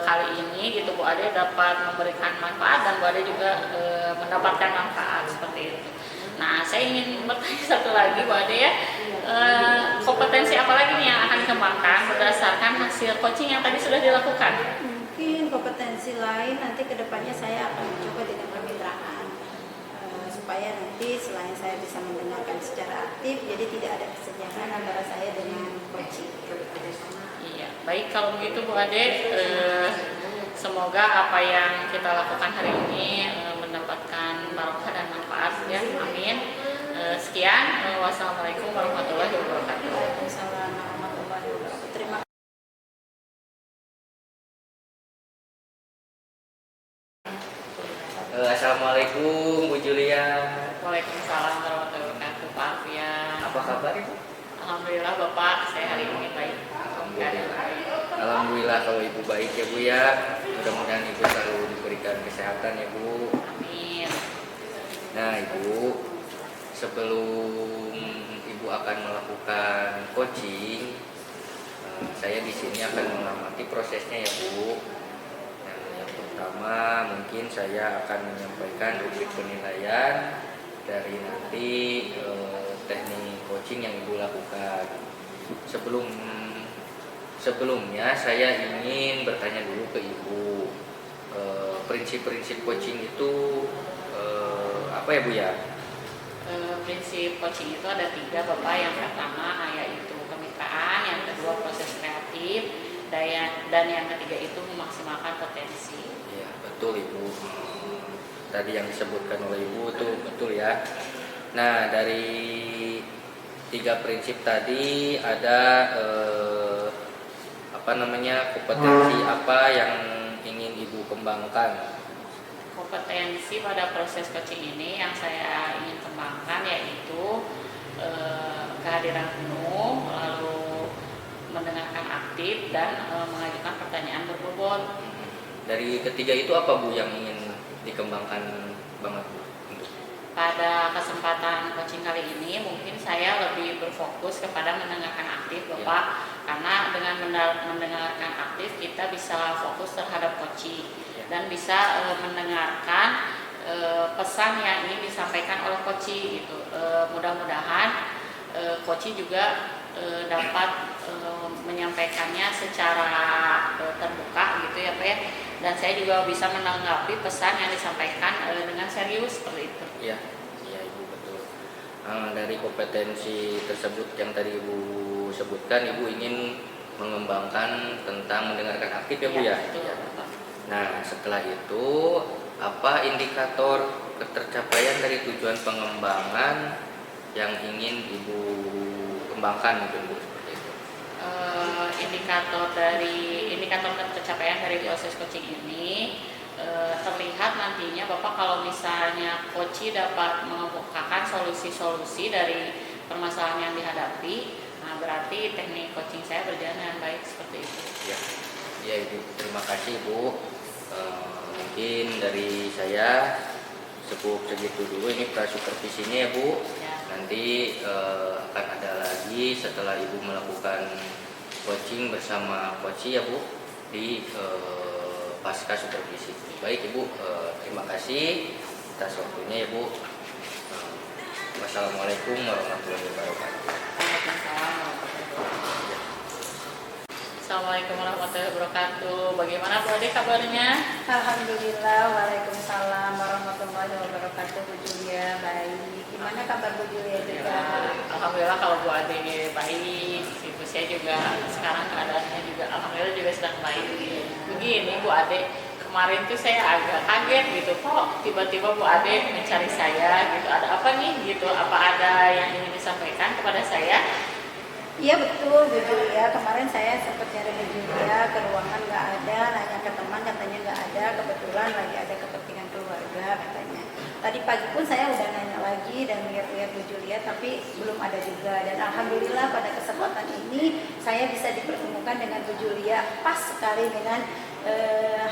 kali ini gitu Bu Ade dapat memberikan manfaat dan Bu Ade juga mendapatkan manfaat seperti itu. Nah, saya ingin bertanya satu lagi Bu Ade ya, kompetensi apa lagi nih yang akan dikembangkan berdasarkan hasil coaching yang tadi sudah dilakukan? Mungkin kompetensi lain nanti kedepannya saya akan mencoba dengan kemitraan, supaya nanti selain saya bisa mendengarkan secara aktif, jadi tidak ada kesenjangan antara saya dengan coaching. Iya, baik kalau begitu Bu Ade, semoga apa yang kita lakukan hari ini mendapatkan barokah dan manfaat ya, amin. Sekian, wassalamualaikum warahmatullahi wabarakatuh. Waalaikumsalam warahmatullahi wabarakatuh. Terima kasih. Assalamualaikum Bu Julia. Waalaikumsalam warahmatullahi wabarakatuh Pak Alfian. Apa kabar Ibu? Alhamdulillah Bapak, saya hari ini baik. Alhamdulillah kalau Ibu baik ya Bu ya. Mudah-mudahan Ibu selalu diberikan kesehatan ya Bu. Amin. Nah Ibu, sebelum Ibu akan melakukan coaching, saya di sini akan mengamati prosesnya ya Bu. Nah, yang pertama mungkin saya akan menyampaikan rubrik penilaian dari nanti teknik coaching yang Ibu lakukan. Sebelumnya saya ingin bertanya dulu ke Ibu, prinsip-prinsip coaching itu apa ya Bu ya? Prinsip coaching itu ada 3 Bapak. Yang pertama yaitu kemitraan, yang kedua proses kreatif, dan yang ketiga itu memaksimalkan potensi. Ya betul Ibu. Tadi yang disebutkan oleh Ibu itu betul ya. Nah, dari 3 prinsip tadi ada kompetensi apa yang ingin Ibu kembangkan? Kompetensi pada proses coaching ini yang saya ingin kembangkan yaitu kehadiran penuh, lalu mendengarkan aktif, dan mengajukan pertanyaan berbobot. Dari ketiga itu apa Bu yang ingin dikembangkan banget Bu? Pada kesempatan coaching kali ini mungkin saya lebih berfokus kepada mendengarkan aktif Bapak, karena dengan mendengarkan aktif kita bisa fokus terhadap coaching dan bisa mendengarkan pesan yang ingin disampaikan oleh coaching itu. Mudah-mudahan coaching juga dapat menyampaikannya secara terbuka gitu ya Pak ya, dan saya juga bisa menanggapi pesan yang disampaikan dengan serius seperti itu. Iya, iya Ibu betul. Dari kompetensi tersebut yang tadi Ibu sebutkan, Ibu ingin mengembangkan tentang mendengarkan aktif ya Bu ya? Betul. Nah setelah itu apa indikator ketercapaian dari tujuan pengembangan yang ingin Ibu kembangkan mungkin Bu seperti itu? Indikator ketercapaian dari proses coaching ini terlihat nantinya Bapak kalau misalnya coach dapat mengemukakan solusi-solusi dari permasalahan yang dihadapi, nah berarti teknik coaching saya berjalan dengan baik seperti itu. Ya, ya Ibu, terima kasih Bu. Mungkin dari saya cukup segitu dulu, ini supervisinya ya Bu. Ya. Nanti akan ada lagi setelah Ibu melakukan coaching bersama coach ya Bu di pasca supervisi. Baik Ibu, terima kasih atas waktunya ya Bu. Wassalamualaikum warahmatullahi wabarakatuh. Assalamualaikum warahmatullahi wabarakatuh. Bagaimana Bu Ade kabarnya? Alhamdulillah, waalaikumsalam warahmatullahi wabarakatuh. Bu Julia baik. Gimana kabar Bu Julia juga? Alhamdulillah kalau Bu Ade baik. Ibu saya juga sekarang keadaannya juga alhamdulillah juga sedang baik. Begini Bu Ade, kemarin tuh saya agak kaget gitu, kok tiba-tiba Bu Ade mencari saya gitu. Ada apa nih gitu? Apa ada yang ingin disampaikan kepada saya? Iya betul Bu Julia, kemarin saya sempat cari Bu Julia ke ruangan nggak ada, nanya ke teman katanya nggak ada, kebetulan lagi ada kepentingan keluarga katanya. Tadi pagi pun saya udah nanya lagi dan lihat-lihat Bu Julia tapi belum ada juga, dan alhamdulillah pada kesempatan ini saya bisa dipertemukan dengan Bu Julia, pas sekali dengan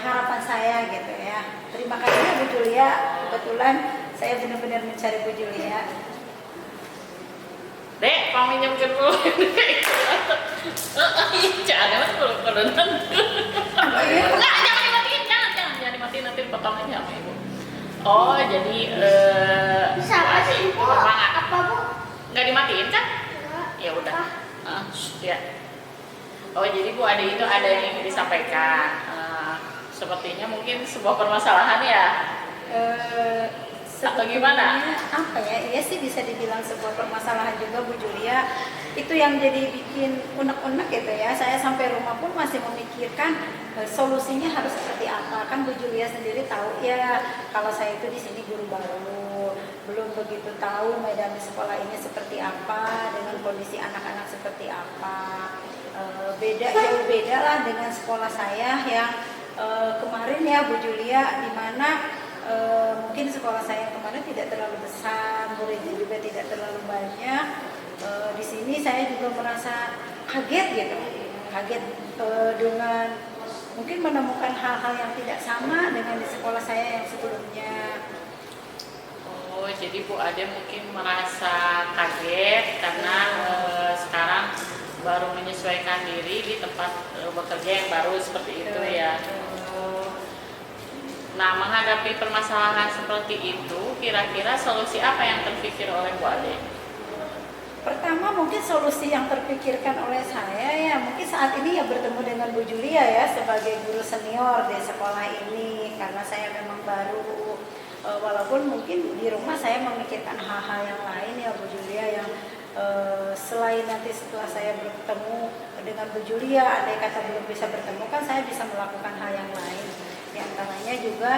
harapan saya gitu ya. Terima kasih Bu Julia, kebetulan saya benar-benar mencari Bu Julia. Dek, pamit nyamper dulu. Jangan kalau nonton. Enggak, jangan dimatiin, jangan dimatiin, nanti potong aja sama Ibu. Oh, jadi Siapa sih Bu? semangat. Apa Bu? Enggak dimatiin kan? Enggak. Ya udah. Ya. Oh, jadi Bu Ade itu ada yang ingin disampaikan. Sepertinya mungkin sebuah permasalahan ya. Atau gimana? Apa ya? Iya sih bisa dibilang sebuah permasalahan juga Bu Julia. Itu yang jadi bikin unek-unek gitu ya. Saya sampai rumah pun masih memikirkan solusinya harus seperti apa. Kan Bu Julia sendiri tahu ya kalau saya itu di sini guru baru, belum begitu tahu medan di sekolah ini seperti apa, dengan kondisi anak-anak seperti apa. Jauh beda lah dengan sekolah saya yang kemarin ya Bu Julia, di mana mungkin sekolah saya yang kemarin tidak terlalu besar, muridnya juga tidak terlalu banyak. Di sini saya juga merasa kaget gitu, kaget dengan mungkin menemukan hal-hal yang tidak sama dengan di sekolah saya yang sebelumnya. Oh, jadi Bu Ade mungkin merasa kaget karena sekarang baru menyesuaikan diri di tempat bekerja yang baru seperti itu ya. Nah, menghadapi permasalahan seperti itu, kira-kira solusi apa yang terpikir oleh Bu Ade? Pertama mungkin solusi yang terpikirkan oleh saya ya mungkin saat ini ya bertemu dengan Bu Julia ya sebagai guru senior di sekolah ini, karena saya memang baru, walaupun mungkin di rumah saya memikirkan hal-hal yang lain ya Bu Julia, yang selain nanti setelah saya bertemu dengan Bu Julia, andai kata belum bisa bertemu kan saya bisa melakukan hal yang lain. Di antaranya juga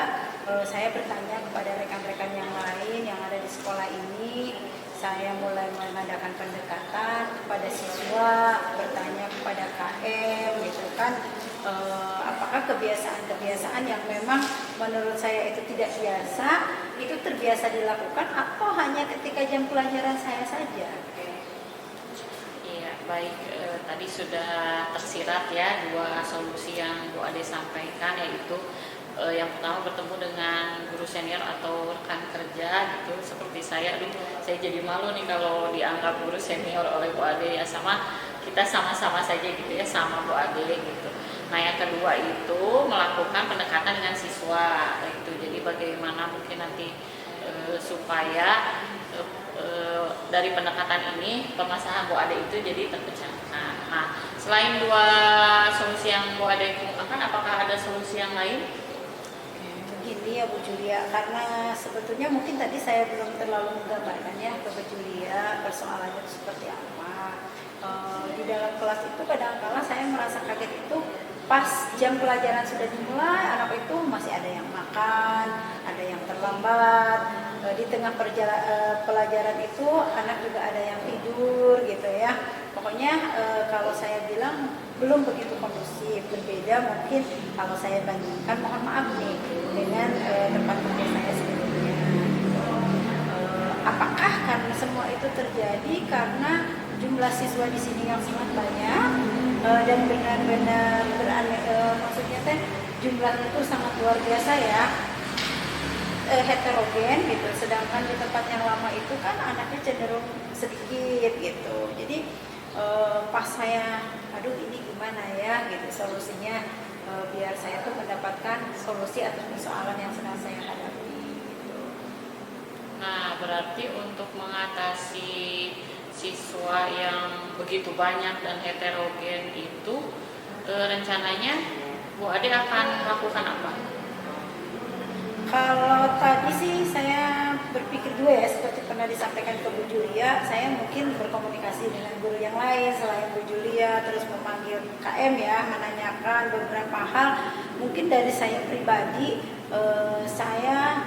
saya bertanya kepada rekan-rekan yang lain yang ada di sekolah ini. Saya mulai mengadakan pendekatan kepada siswa, bertanya kepada KM gitu kan, apakah kebiasaan-kebiasaan yang memang menurut saya itu tidak biasa, itu terbiasa dilakukan atau hanya ketika jam pelajaran saya saja. Iya, baik. Tadi sudah tersirat ya dua solusi yang Bu Ade sampaikan, yaitu yang pertama bertemu dengan guru senior atau rekan kerja gitu seperti saya. Aduh, saya jadi malu nih kalau dianggap guru senior oleh Bu Ade ya, sama kita sama-sama saja gitu ya, sama Bu Ade gitu. Nah, yang kedua itu melakukan pendekatan dengan siswa gitu. Jadi bagaimana mungkin nanti supaya dari pendekatan ini permasalahan Bu Ade itu jadi terpecahkan. Nah, selain dua solusi yang Bu Ade kemukakan, apakah ada solusi yang lain? Begini ya Bu Julia, karena sebetulnya mungkin tadi saya belum terlalu menggambarkan ya ke Bu Julia persoalannya itu seperti apa. Di dalam kelas itu kadang-kala saya merasa kaget itu pas jam pelajaran sudah dimulai, anak itu masih ada yang makan, ada yang terlambat. Di tengah pelajaran itu anak juga ada yang tidur gitu ya. Pokoknya kalau saya bilang belum begitu kondusif, berbeda mungkin kalau saya bandingkan, mohon maaf nih, dengan tempat kerja saya sebelumnya. Apakah karena semua itu terjadi karena jumlah siswa di sini yang sangat banyak dan benar-benar maksudnya teh jumlahnya itu sangat luar biasa ya, heterogen gitu. Sedangkan di tempat yang lama itu kan anaknya cenderung sedikit gitu. Jadi pas saya, aduh ini gimana ya gitu solusinya, biar saya tuh mendapatkan solusi atas persoalan yang sedang saya hadapi gitu. Nah, berarti untuk mengatasi siswa yang begitu banyak dan heterogen itu rencananya Bu Ade akan melakukan apa? Kalau tadi sih saya berpikir juga ya, seperti pernah disampaikan ke Bu Julia, saya mungkin berkomunikasi dengan guru yang lain selain Bu Julia, terus memanggil KM ya, menanyakan beberapa hal. Mungkin dari saya pribadi, saya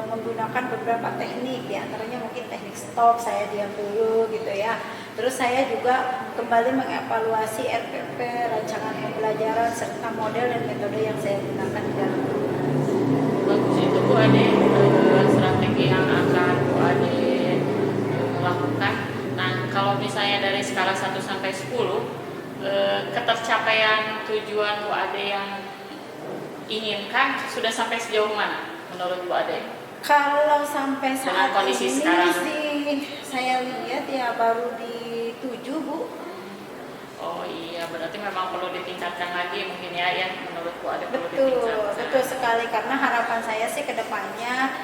menggunakan beberapa teknik, diantaranya mungkin teknik stop, saya diam dulu gitu ya. Terus saya juga kembali mengevaluasi RPP, rancangan pembelajaran, serta model dan metode yang saya gunakan di dalam kelas. Bagus itu Bu Ade, strategi yang akan Bu Ade lakukan. Nah, kalau misalnya dari skala 1 sampai 10, ketercapaian tujuan Bu Ade yang inginkan sudah sampai sejauh mana menurut Bu Ade? Kalau sampai saat kondisi ini sekarang. sih saya lihat ya baru di 7 Bu. Oh iya, berarti memang perlu ditingkatkan lagi mungkin ya, menurut Bu Ade perlu Betul, ditingkatkan. betul sekali, karena harapan saya sih ke depannya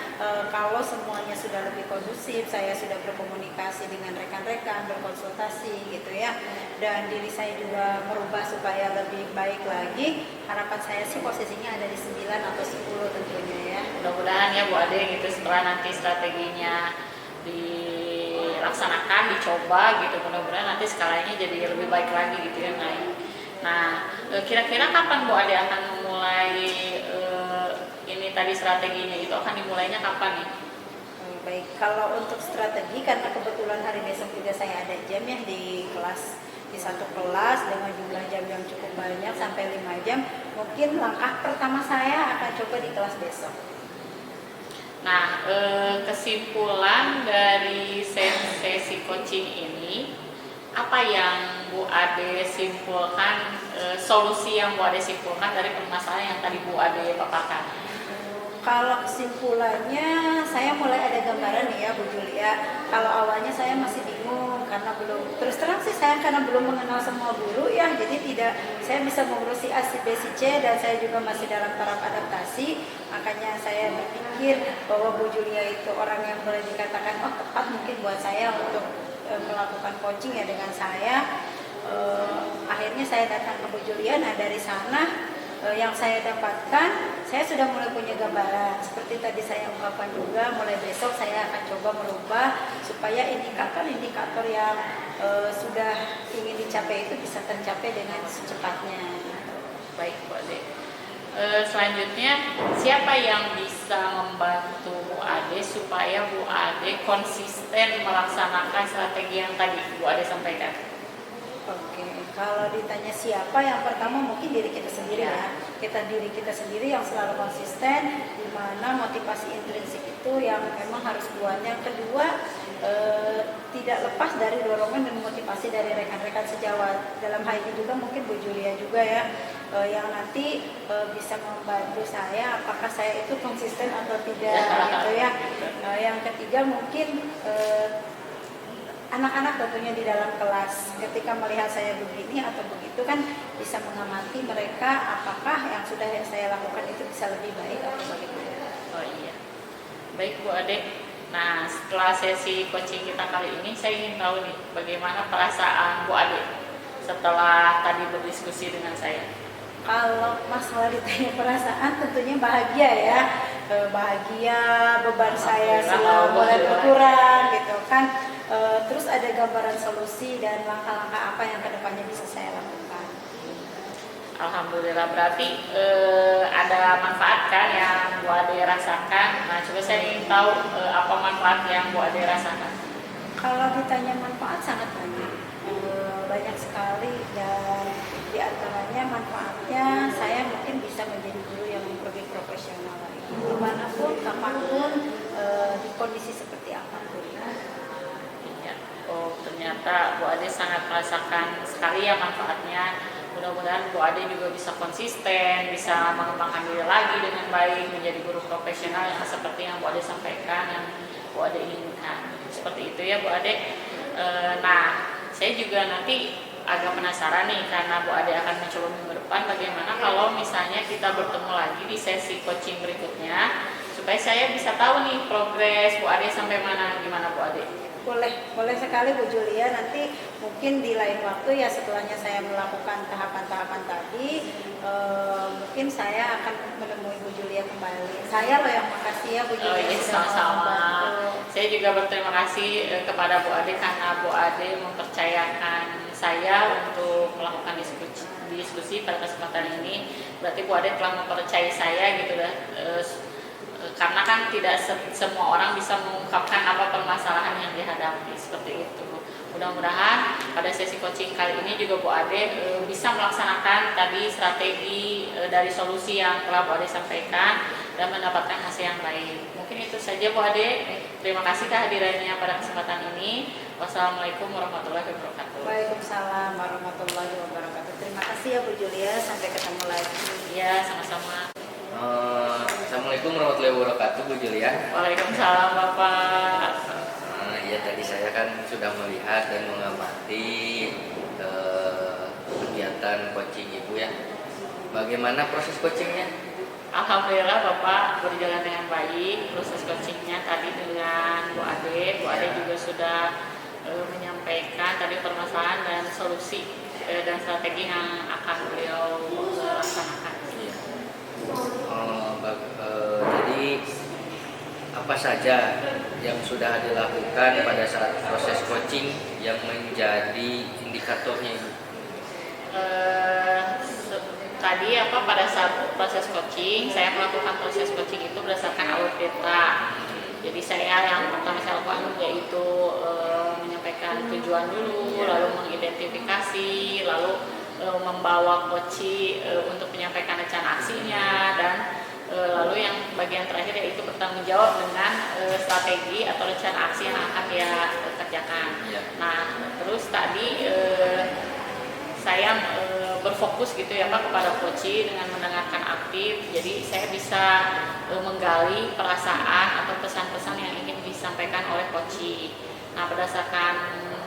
kalau semuanya sudah lebih kondusif, saya sudah berkomunikasi dengan rekan-rekan, berkonsultasi gitu ya, dan diri saya juga merubah supaya lebih baik lagi. Harapan saya sih posisinya ada di 9 atau 10 tentunya ya. Mudah-mudahan ya Bu Ade gitu, setelah nanti strateginya dilaksanakan, dicoba gitu, mudah-mudahan nanti skalanya jadi lebih baik lagi gitu ya, naik. Nah, kira-kira kapan Bu Ade akan memulai ini tadi strateginya itu akan dimulainya kapan nih? Baik, kalau untuk strategi, karena kebetulan hari besok juga saya ada jam ya di kelas, di satu kelas dengan jumlah jam yang cukup banyak sampai 5 jam. Mungkin langkah pertama saya akan coba di kelas besok. Nah, kesimpulan dari sesi coaching ini, apa yang Bu Ade simpulkan, solusi yang Bu Ade simpulkan dari permasalahan yang tadi Bu Ade paparkan? Kalau kesimpulannya, saya mulai ada gambaran nih ya Bu Julia. Kalau awalnya saya masih bingung karena belum, terus terang sih saya karena belum mengenal semua guru ya, jadi tidak, saya bisa mengurusi A, B, C, dan saya juga masih dalam taraf adaptasi. Makanya saya berpikir bahwa Bu Julia itu orang yang boleh dikatakan tepat mungkin buat saya untuk melakukan coaching ya dengan saya. Akhirnya saya datang ke Bu Julia. Nah dari sana yang saya dapatkan, saya sudah mulai punya gambaran. Seperti tadi saya ungkapkan juga, mulai besok saya akan coba merubah supaya indikator-indikator yang sudah ingin dicapai itu bisa tercapai dengan secepatnya. Baik Bu Ade. Selanjutnya, siapa yang bisa membantu Bu Ade supaya Bu Ade konsisten melaksanakan strategi yang tadi Bu Ade sampaikan? Oke, kalau ditanya siapa, yang pertama mungkin diri kita sendiri ya. Diri kita sendiri yang selalu konsisten, di mana motivasi intrinsik itu yang memang harus kuat. Yang kedua, tidak lepas dari dorongan dan motivasi dari rekan-rekan sejawat. Dalam hal ini juga mungkin Bu Julia juga ya, yang nanti bisa membantu saya apakah saya itu konsisten atau tidak gitu ya. Yang ketiga mungkin anak-anak tentunya di dalam kelas, ketika melihat saya begini atau begitu kan bisa mengamati mereka apakah yang sudah saya lakukan itu bisa lebih baik atau bagaimana. Oh iya, baik Bu Ade. Nah, setelah sesi coaching kita kali ini, saya ingin tahu nih bagaimana perasaan Bu Ade setelah tadi berdiskusi dengan saya? Kalau masalah ditanya perasaan tentunya bahagia ya. Bahagia, beban saya selalu mulai berkurang gitu kan. Terus ada gambaran solusi dan langkah-langkah apa yang kedepannya bisa saya lakukan. Alhamdulillah, berarti ada manfaat kan yang Bu Ade rasakan. Nah, coba saya ingin tahu apa manfaat yang Bu Ade rasakan. Kalau ditanya manfaat sangat banyak, banyak sekali, dan diantaranya manfaatnya saya mungkin bisa menjadi guru yang lebih profesional lagi, dimanapun, kapanpun, di kondisi seperti apapun. Ya. Oh, ternyata Bu Ade sangat merasakan sekali ya manfaatnya. Mudah-mudahan Bu Ade juga bisa konsisten, bisa mengembangkan diri lagi dengan baik, menjadi guru profesional yang seperti yang Bu Ade sampaikan, yang Bu Ade inginkan. Seperti itu ya Bu Ade. Nah, saya juga nanti agak penasaran nih, karena Bu Ade akan mencoba minggu depan, bagaimana kalau misalnya kita bertemu lagi di sesi coaching berikutnya, supaya saya bisa tahu nih progres Bu Ade sampai mana, gimana Bu Ade? Boleh sekali Bu Julia. Nanti mungkin di lain waktu ya, setelahnya saya melakukan tahapan-tahapan tadi, mungkin saya akan menemui Bu Julia kembali. Saya loh yang makasih ya Bu Julia. Oh iya, sama-sama. Saya juga berterima kasih kepada Bu Ade karena Bu Ade mempercayakan saya untuk melakukan diskusi pada kesempatan ini. Berarti Bu Ade telah mempercayai saya gitu lah. Karena kan tidak semua orang bisa mengungkapkan apa permasalahan yang dihadapi, seperti itu. Mudah-mudahan pada sesi coaching kali ini juga Bu Ade bisa melaksanakan tadi strategi dari solusi yang telah Bu Ade sampaikan dan mendapatkan hasil yang baik. Mungkin itu saja Bu Ade. Terima kasih kehadirannya pada kesempatan ini. Wassalamualaikum warahmatullahi wabarakatuh. Waalaikumsalam warahmatullahi wabarakatuh. Terima kasih ya Bu Julia. Sampai ketemu lagi. Ya, sama-sama. Assalamualaikum warahmatullahi wabarakatuh Bu Julia. Waalaikumsalam Bapak. Ya tadi saya kan sudah melihat dan mengamati kegiatan coaching Ibu ya. Bagaimana proses coachingnya? Alhamdulillah Bapak berjalan dengan baik. Proses coachingnya tadi dengan Bu Ade. Bu Ade juga sudah menyampaikan tadi permasalahan dan solusi dan strategi yang akan beliau laksanakan. Jadi apa saja yang sudah dilakukan pada saat proses coaching yang menjadi indikatornya Ibu? Tadi pada saat proses coaching, saya melakukan proses coaching itu berdasarkan alur data. Jadi saya yang pertama saya lakukan yaitu menyampaikan tujuan dulu, lalu mengidentifikasi, lalu membawa coach untuk menyampaikan rencana aksinya, dan lalu yang bagian terakhir yaitu bertanggung jawab dengan strategi atau rencana aksi yang akan dia kerjakan. Ya. Nah, terus tadi saya berfokus gitu ya Pak kepada coach dengan mendengarkan aktif. Jadi saya bisa menggali perasaan atau pesan-pesan yang ingin disampaikan oleh coach. Nah, berdasarkan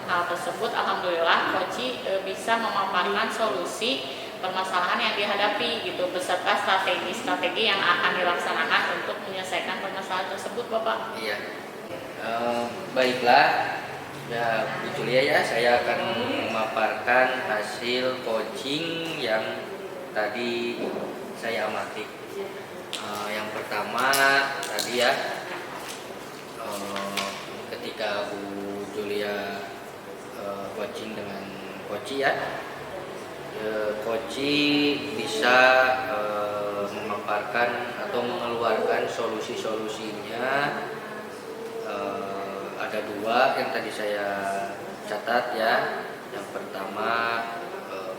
hal tersebut, alhamdulillah coach bisa memaparkan solusi permasalahan yang dihadapi gitu beserta strategi-strategi yang akan dilaksanakan untuk menyelesaikan permasalahan tersebut, Bapak. Iya. Baiklah. Ya, Bu Julia ya, saya akan memaparkan hasil coaching yang tadi saya amati. Yang pertama tadi ya, ketika Bu Julia coaching dengan coach ya, coach bisa memaparkan atau mengeluarkan solusi-solusinya. Ada dua yang tadi saya catat ya. Yang pertama,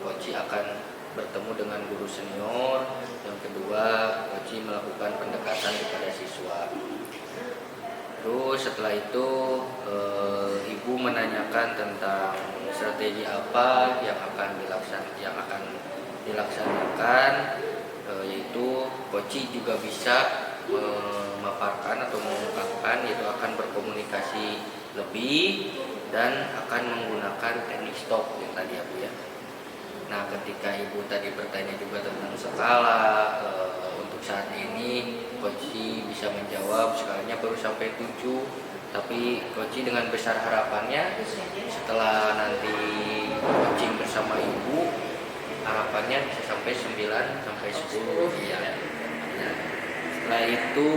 coach akan bertemu dengan guru senior. Yang kedua, coach melakukan pendekatan kepada siswa. Terus setelah itu ibu menanyakan tentang strategi apa yang akan dilaksanakan, yaitu coach juga bisa memaparkan atau mengungkapkan, yaitu akan berkomunikasi lebih dan akan menggunakan teknik stop yang tadi ya Bu ya. Nah, ketika ibu tadi bertanya juga tentang skala, untuk saat ini coach bisa menjawab skalanya baru sampai 7, Tapi coach dengan besar harapannya setelah nanti coaching bersama ibu, harapannya bisa sampai 9 sampai 10 ya. Nah, setelah itu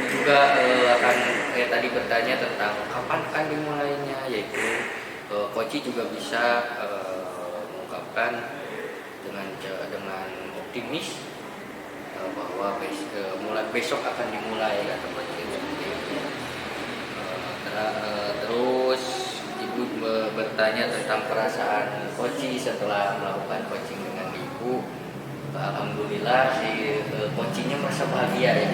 juga akan kayak tadi bertanya tentang kapan akan dimulainya, yaitu coach juga bisa mengungkapkan dengan optimis bahwa mulai besok akan dimulai atau terus ibu bertanya tentang perasaan coach setelah melakukan coaching dengan ibu. Alhamdulillah si coachingnya merasa bahagia ya,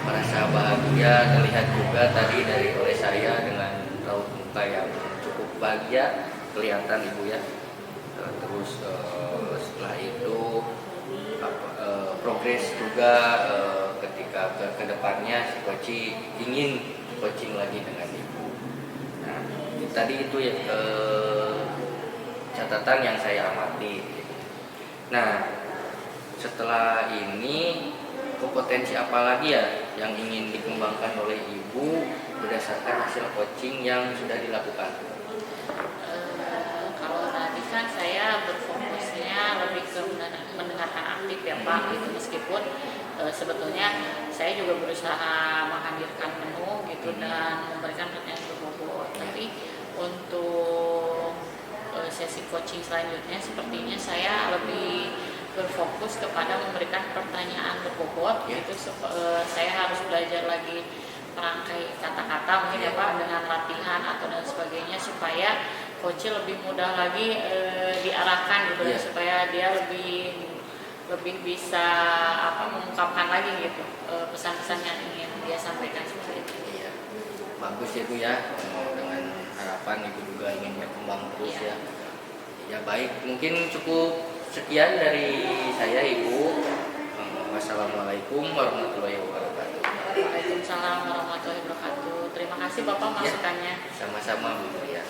merasa bahagia, terlihat juga tadi oleh saya dengan raut muka yang cukup bahagia kelihatan ibu ya. Terus setelah itu progres juga ketika ke depannya si coach ingin coaching lagi dengan ibu. Nah, tadi itu ya catatan yang saya amati. Nah, setelah ini kompetensi apa lagi ya yang ingin dikembangkan oleh ibu berdasarkan hasil coaching yang sudah dilakukan? Kalau tadi kan saya berfokusnya lebih ke mendengarkan aktif ya Pak, gitu. Meskipun sebetulnya saya juga berusaha menghadirkan menu gitu dan memberikan pertanyaan berbobot. Tapi untuk sesi coaching selanjutnya sepertinya saya lebih berfokus kepada memberikan pertanyaan berbobot gitu. Saya harus belajar lagi merangkai kata-kata mungkin ya Pak dengan latihan atau dan sebagainya supaya coach lebih mudah lagi diarahkan gitu supaya dia lebih bisa mengungkapkan lagi gitu pesan-pesan yang ingin dia sampaikan seperti itu. Iya. Bagus ya Bu ya, dengan harapan ibu juga ingin berkembang terus ya. Ya baik, mungkin cukup sekian dari saya Ibu. Wassalamualaikum warahmatullahi wabarakatuh. Waalaikumsalam warahmatullahi wabarakatuh. Terima kasih Bapak masukannya. Sama-sama Bu ya.